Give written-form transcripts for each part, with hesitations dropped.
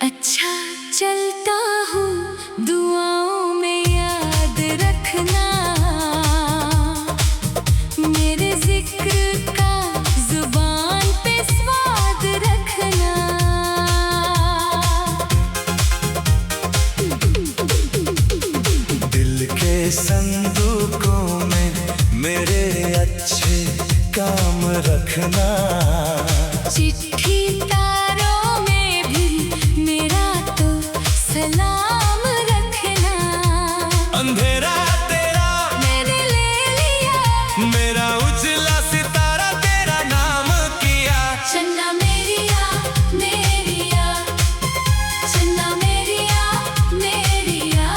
अच्छा चलता हूँ, दुआओं में याद रखना, मेरे जिक्र का जुबान पे स्वाद रखना। दिल के संदूकों में मेरे अच्छे काम रखना, चिट्ठी तारों में भी मेरा तो सलाम रखना। अंधेरा तेरा मैंने ले लिया, मेरा उजला सितारा तेरा नाम किया। चन्ना मेरिया मेरिया, चन्ना मेरिया मेरिया,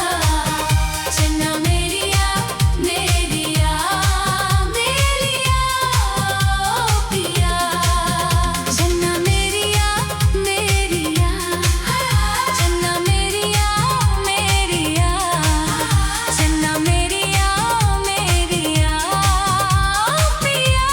चन्ना मेरिया मेरिया, मेरिया ओ पिया। चन्ना मेरिया मेरिया, चन्ना मेरिया मेरिया, चन्ना मेरिया मेरिया ओ पिया।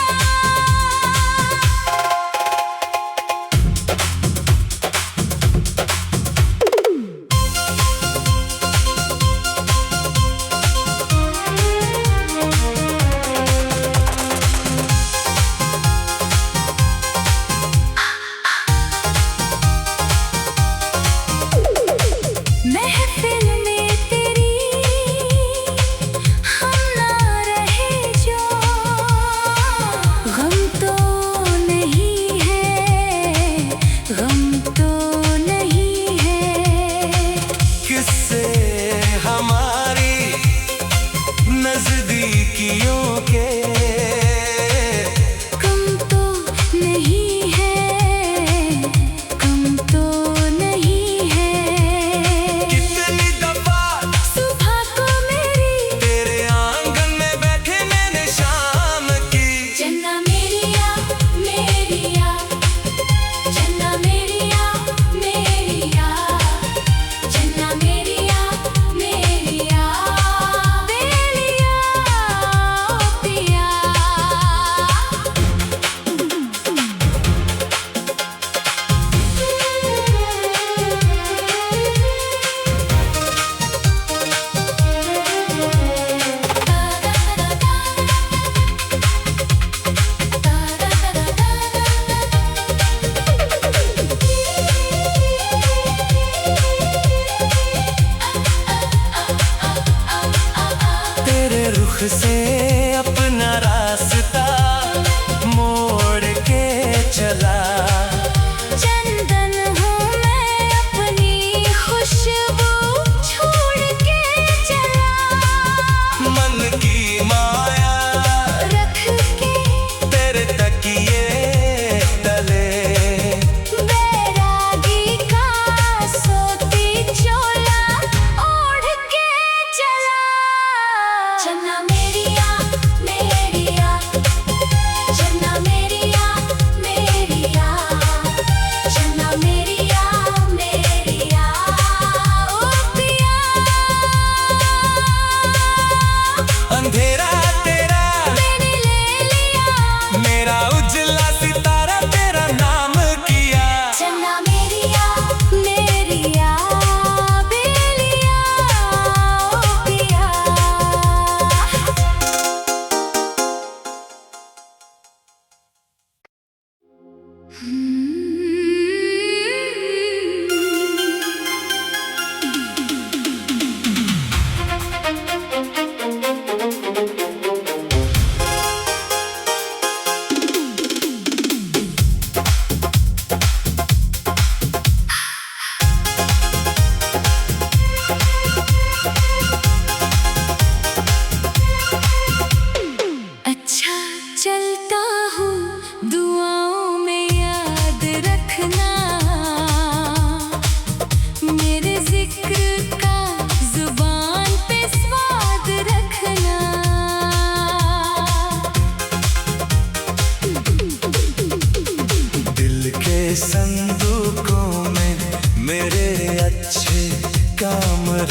महफिल में तेरी हम ना रहे जो, गम तो नहीं है, गम तो नहीं है। किससे हमारी नजदीकियों के कम तो नहीं है, कम तो नहीं है। कितनी दफा सुबह को मेरी तेरे आंगन में बैठे मैंने शाम की। चन्ना मेरिया मेरिया, चन्ना मेरिया मेरिया, चन्ना मेरिया मेरिया, बेलिया ओ पिया। तेरे रुख से अपना रास्ता मोड़ के चला, चंदन हूँ मैं अपनी खुशबू छोड़ के चला। मन की माया रख के तेरे तकिए तले, बैरागी का सोती चोला ओढ़ के चला। चन्ना मेरिया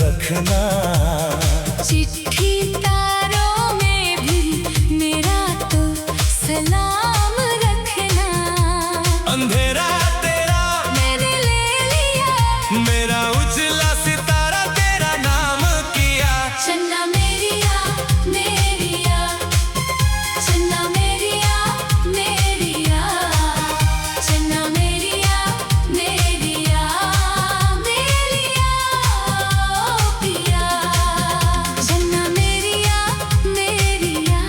रखना। चिट्ठी तारों में भी मेरा तो सलाम रखना। अंधेरा तेरा मैंने ले लिया, मेरा उजला सितारा तेरा नाम किया। चन्ना मेरिया मेरिया, चन्ना मेरिया मेरिया, चन्ना मेरिया मेरिया मेरिया ओ पिया। चन्ना मेरिया मेरिया,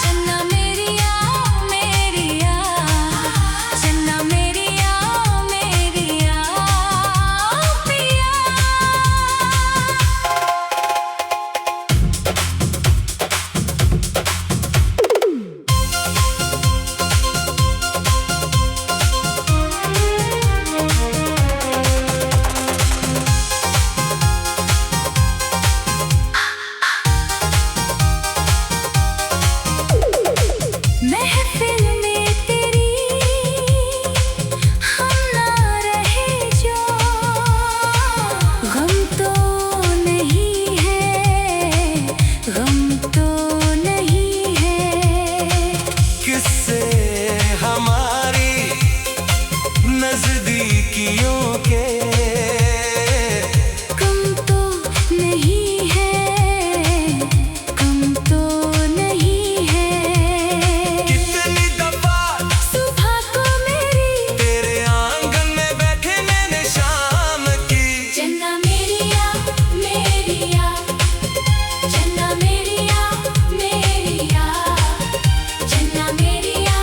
चन्ना मेरिया मेरिया, चन्ना मेरिया मेरिया ओ पिया। महफिल में तेरी हम ना रहे जो, गम तो नहीं है, गम तो नहीं है। किससे हमारी नजदीकियों के कम तो नहीं है, कम तो नहीं है। कितनी दफा सुबह को मेरी तेरे आंगन में बैठे मैंने शाम की। चन्ना मेरिया मेरिया, चन्ना मेरिया मेरिया, चन्ना मेरिया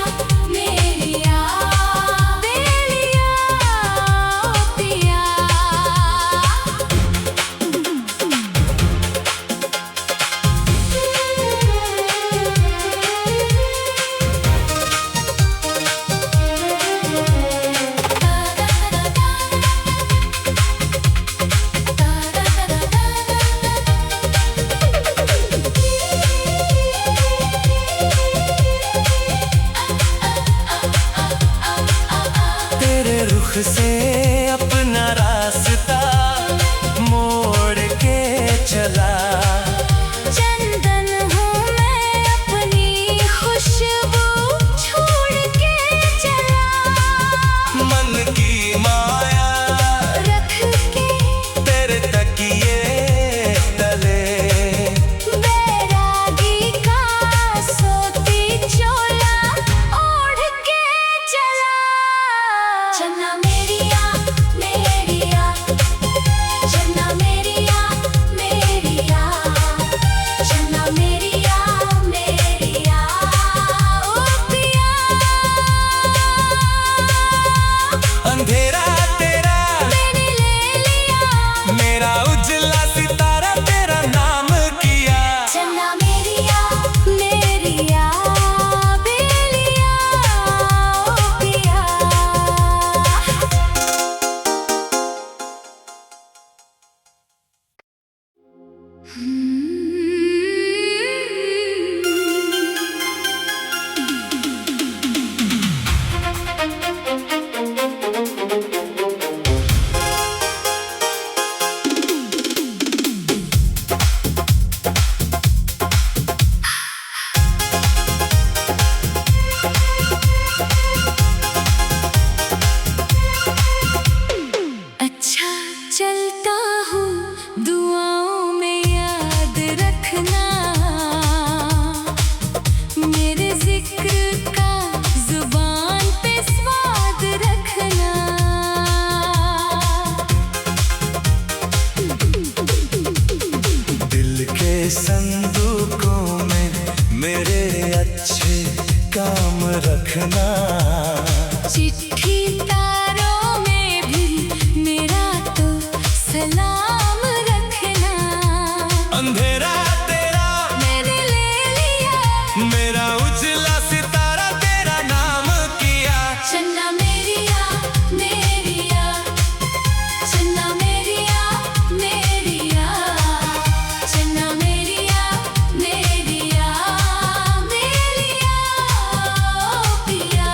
मेरिया बेलिया ओ पिया। तेरे रुख से अपना रास्ता मोड़ के चला। चंदन हूँ मैं अपनी खुशबू छोड़ के चला। मन की माया रख के तेरे तकिए तले। बैरागी का सोती चोला ओढ़ के चला। चन्ना मेरिया मेरिया, चन्ना मेरिया मेरिया, चन्ना मेरिया मेरिया ओ पिया। अंधेरा तेरा मैंने ले लिया, मेरा उजला सितारा तेरा नाम किया। चन्ना मेरिया मेरिया बेलिया ओ पिया। अच्छा चलता हूँ दुआओं में याद रखना। मेरे जिक्र का जुबान पे स्वाद रखना। दिल के संदूकों में मेरे अच्छे काम रखना। चिट्ठी तारों में भी मेरा तो सलाम रखना। अंधेरा तेरा मैंने ले लिया, मेरा उजला सितारा तेरा नाम किया। चन्ना मेरिया मेरिया, चन्ना मेरिया मेरिया, चन्ना मेरिया मेरिया बेलिया ओ पिया।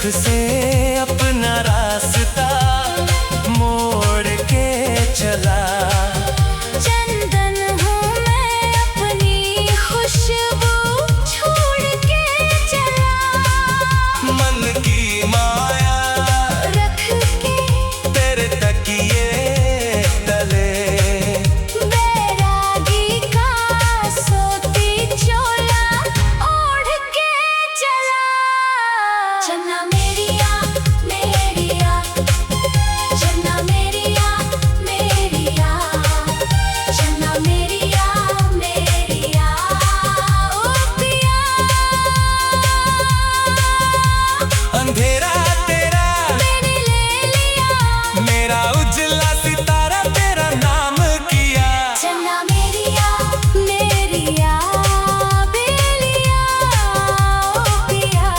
से अपना रास्ता मोड़ के चला। चंदन हूँ मैं अपनी खुशबू छोड़ के चला। मन की माया रख के तेरे तकिए तले, बैरागी का सोती चोला ओढ़ के चला। चन्ना मेरिया मेरिया, चन्ना मेरिया मेरिया, चन्ना मेरिया मेरिया, ओ पिया। अंधेरा तेरा मैंने ले लिया, मेरा उजला सितारा तेरा नाम किया। चन्ना मेरिया मेरिया, बेलिया ओ पिया।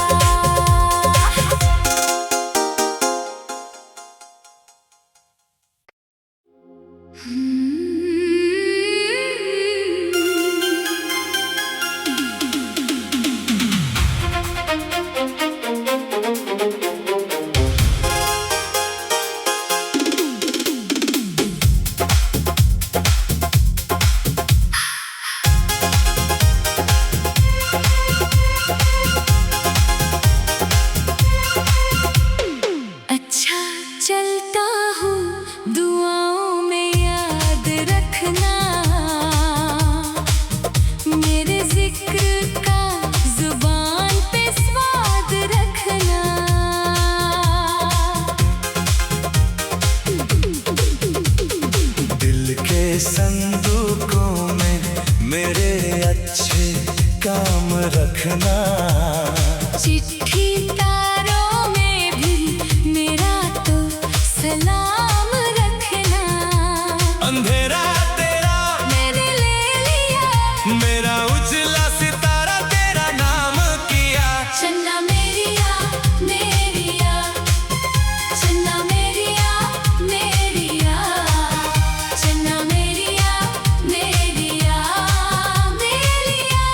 अच्छा चलता हूँ, दुआओं में याद रखना। मेरे जिक्र का जुबान पे स्वाद रखना। दिल के संदूकों में मेरे अच्छे काम रखना। चिट्ठी तारों में भी मेरा तो सलाम रखना। अंधेरा तेरा मैंने ले लिया, मेरा उजला सितारा तेरा नाम किया। चन्ना मेरिया मेरिया, चन्ना मेरिया मेरिया, चन्ना मेरिया मेरिया, बेलिया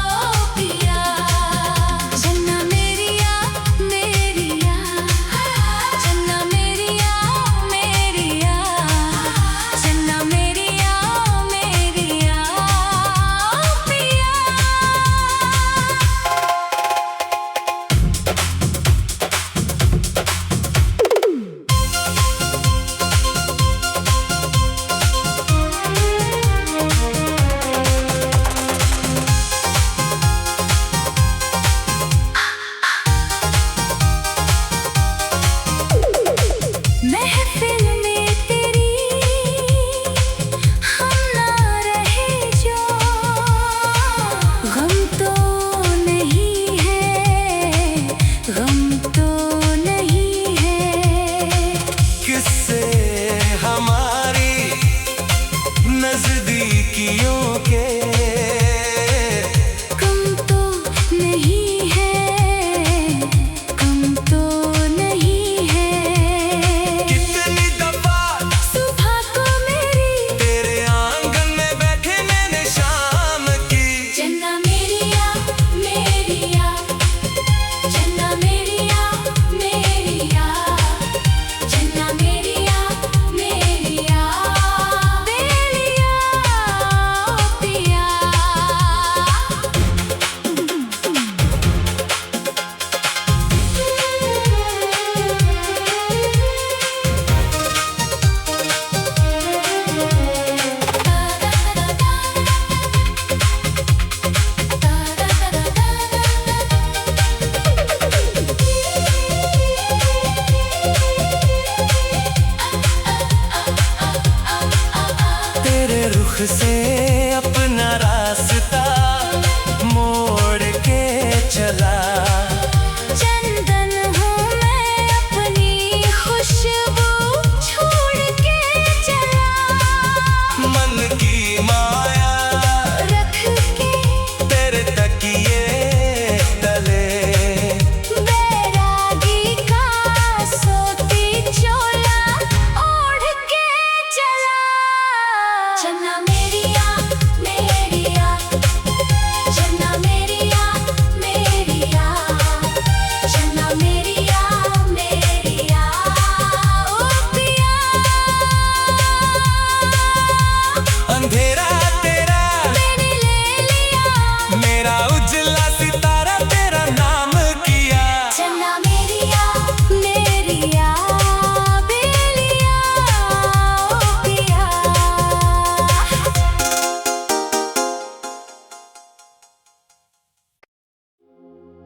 ओ पिया। चन्ना मेरिया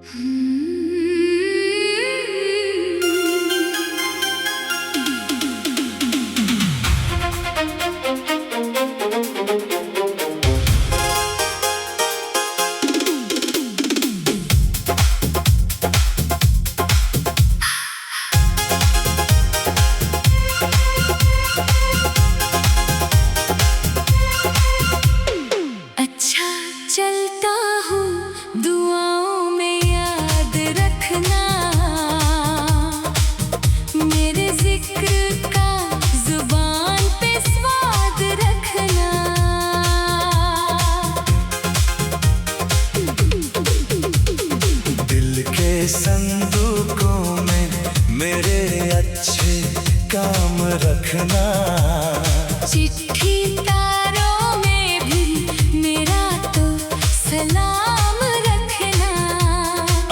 अच्छा चलता हूँ दुआओं में याद रखना, मेरे जिक्र का जुबान पे स्वाद रखना। दिल के संदूकों में मेरे अच्छे काम रखना। चिट्ठी तारों में भी मेरा तो सलाम रखना।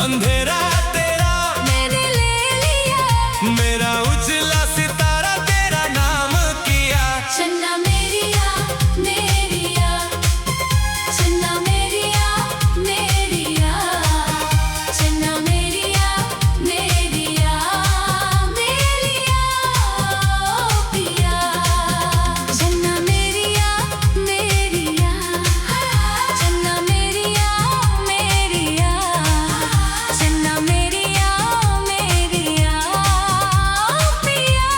अंधेरा तेरा मैंने ले लिया, मेरा उजला सितारा तेरा नाम किया। चन्ना मेरिया मेरिया, चन्ना मेरिया मेरिया, चन्ना मेरिया मेरिया, मेरिया ओ पिया। चन्ना मेरिया मेरिया, चन्ना मेरिया मेरिया, चन्ना मेरिया मेरिया ओ पिया।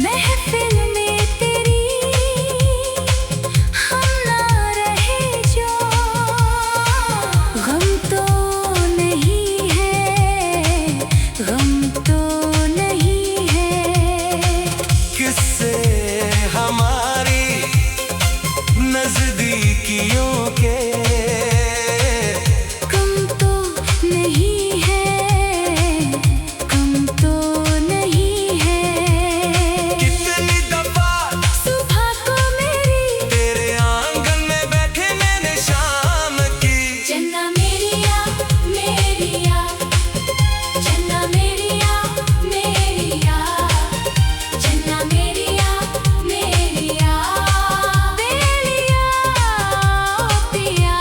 महफिल में तेरी हम ना रहे जो, गम तो नहीं है, गम तो नहीं है। किससे हमारी नजदीकियों के कम तो नहीं है, कम तो नहीं है। कितनी दफा सुबह को मेरी तेरे आंगन में बैठे मैंने शाम की। चन्ना मेरिया मेरिया, चन्ना मेरिया मेरिया, चन्ना मेरिया मेरिया, बेलिया ओ पिया।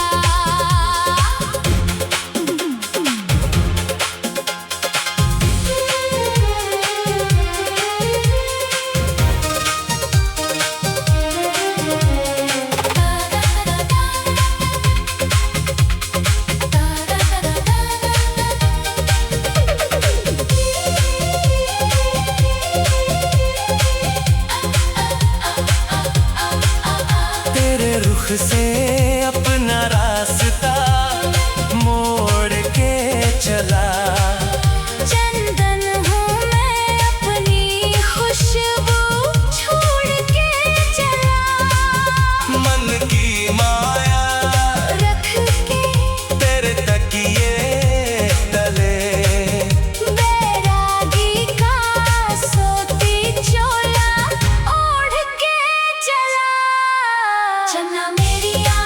तेरे रुख से अपना रास्ता मोड़ के चला। चंदन हूँ मैं अपनी खुशबू छोड़ के चला, मन की माया रख के तेरे तकिए तले। बैरागी का सोती चोला ओढ़ के चला। चन्ना मेरिया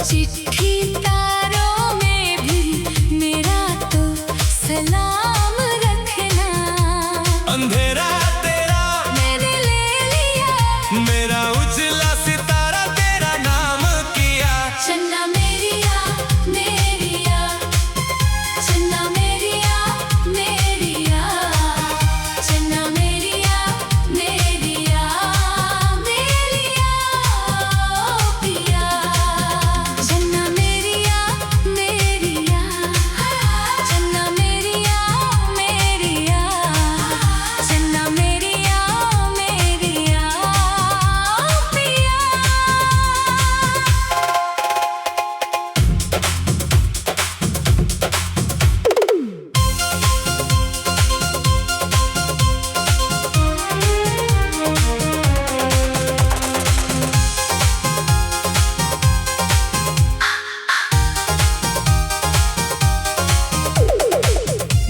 चिट्ठी तारों में भी मेरा तो सलाम रखना। अंधेरा तेरा मैंने ले लिया, मेरा उजला सितारा तेरा नाम किया। चन्ना मेरिया मेरिया, चन्ना मेरिया मेरिया, चन्ना मेरिया मेरिया मेरिया ओ पिया। चन्ना मेरिया मेरिया, चन्ना मेरिया मेरिया, चन्ना मेरिया मेरिया ओ पिया।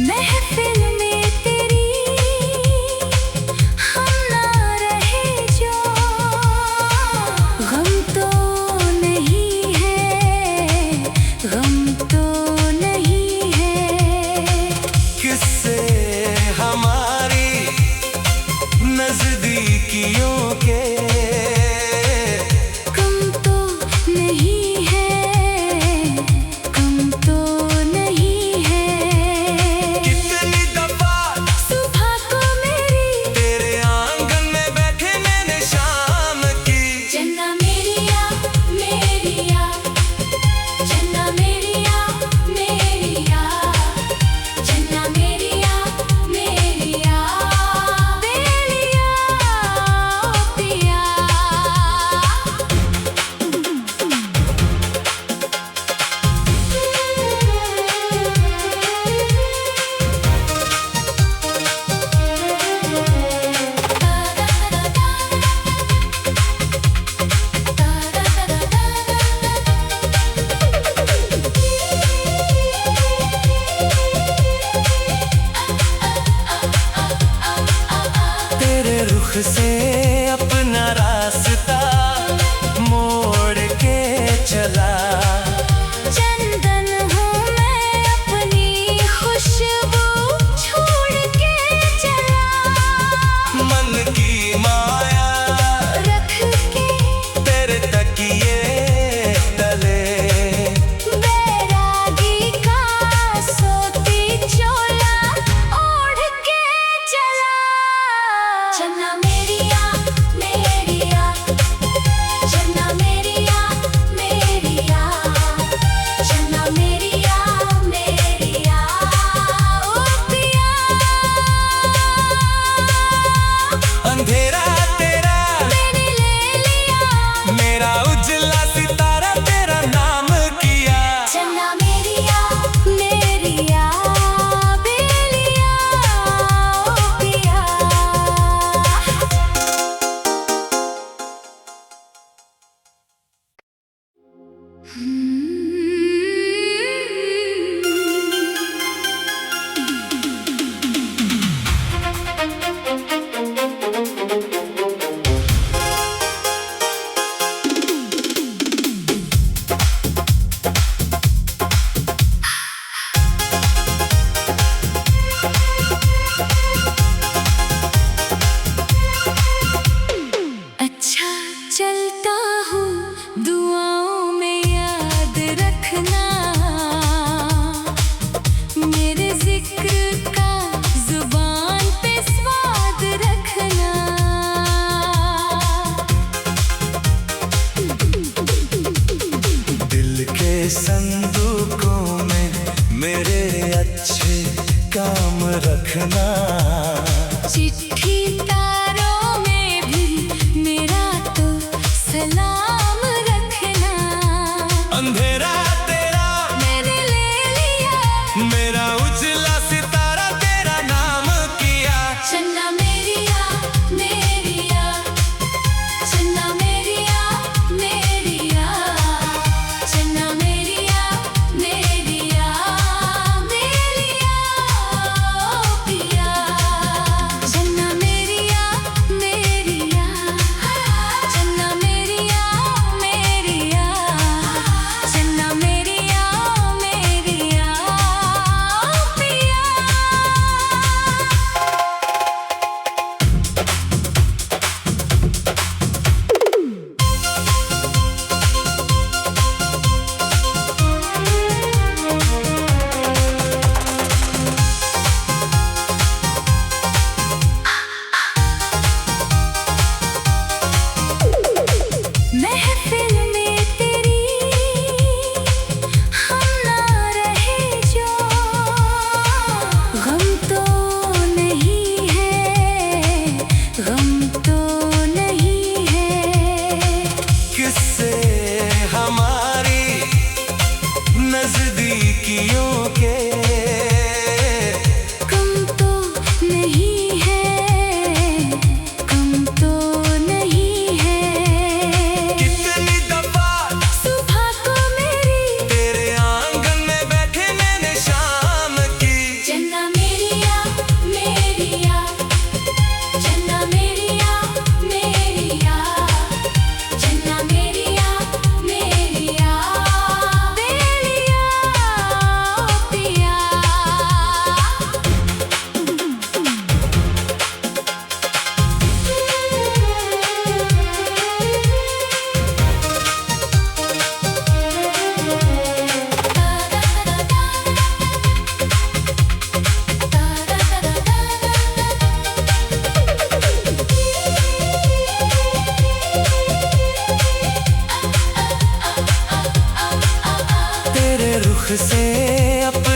महफिल में तेरी हम ना रहे जो, गम तो नहीं है, गम तो नहीं है। किससे हमारी नजदीकियों के कम तो नहीं है, कम तो नहीं है। कितनी दफा सुबह को मेरी तेरे आंगन में बैठे मैंने शाम की। चन्ना मेरिया मेरिया, चन्ना मेरिया मेरिया, चन्ना मेरिया मेरिया बेलिया ओ पिया। तेरे रुख से अपना रास्ता मोड़ के चला। चंदन हूँ मैं अपनी खुशबू छोड़ के चला। मन की माया रख के तेरे तकिए तले। बैरागी का सोती चोला ओढ़ के चला। चन्ना मेरिया मेरिया, चन्ना मेरिया मेरिया, चन्ना मेरिया मेरिया ओ पिया। अंधेरा तेरा मैंने ले लिया, मेरा उजला सितारा तेरा नाम किया। चन्ना मेरिया मेरिया बेलिया ओ पिया। अच्छा चलता हूँ दुआओं में याद रखना। मेरे जिक्र का जुबान पे स्वाद रखना। दिल के संदूकों में मेरे अच्छे काम रखना। चिट्ठी तारों में भी मेरा तो सलाम रखना। अंधेरा तेरा मैंने ले लिया, मेरा उजला सितारा तेरा नाम किया। चन्ना मेरिया मेरिया, चन्ना मेरिया मेरिया, चन्ना मेरिया मेरिया मेरिया ओ पिया। चन्ना मेरिया से अपना